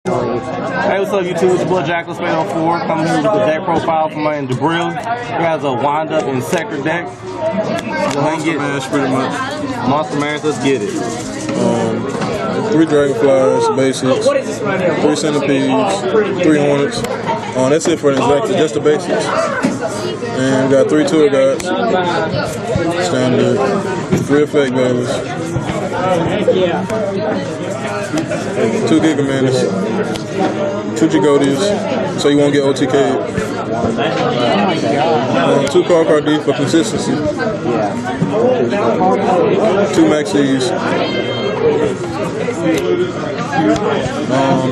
Hey, what's up, YouTube? It's your boy Jack. Let's play on 4. Coming here with the deck profile from my man Jabriel. He has a Wind-Up and Inzektors deck. Go ahead and get Mash, pretty much. Monster Mash, let's get it. 3 dragonflies, basics. 3 centipedes, 3 hornets. That's it for the Inzektors, just the basics. And we got 3 tour guides, standard. 3 effect values. 2 Gigamantis, 2 Jagodias, so you won't get OTK'd. 2 card D for consistency. 2 Maxis.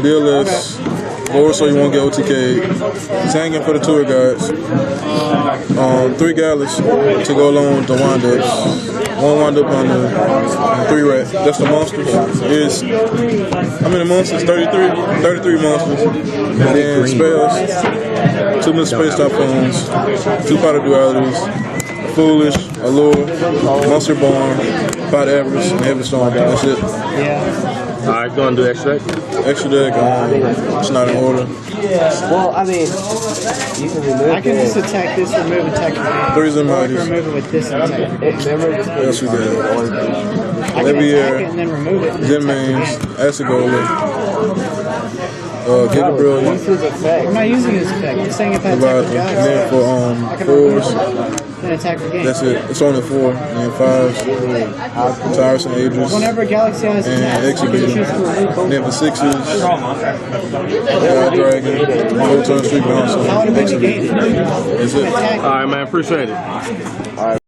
BLS, 4 so you won't get OTK'd. Hanging for the tour guides. 3 Gallus to go along with the Wind-Ups. 1 Wind-Up on the 3 rat. That's the monsters. How many monsters? 33? 33 monsters. And then spells. 2 Mr. Space Typhoons. 2 Powder Dualities. Foolish, Allure, Monster Born, Pot Avarice, and Heavy Storm. That's it. Alright, go and do extra deck. Extra deck, it's not in order. Well, I mean, you can remove I can just attack this, remove attack again. 3s and mighties. Remove it with this attack. Yes, we did. I can attack it and then remove it. Zen Mains, Acigola, Jabriel. I'm not using this effect. I'm saying if I attack the guy, and then for 4s. Then attack again. That's it. It's only 4. And then 5s. Tyrus and Aegis. Whenever Galaxy has attacks, you can choose to remove both. And then for 6s. Dragon. Full turn streak bouncer. How would it make you gain it? That's it. Alright, man. Appreciate it.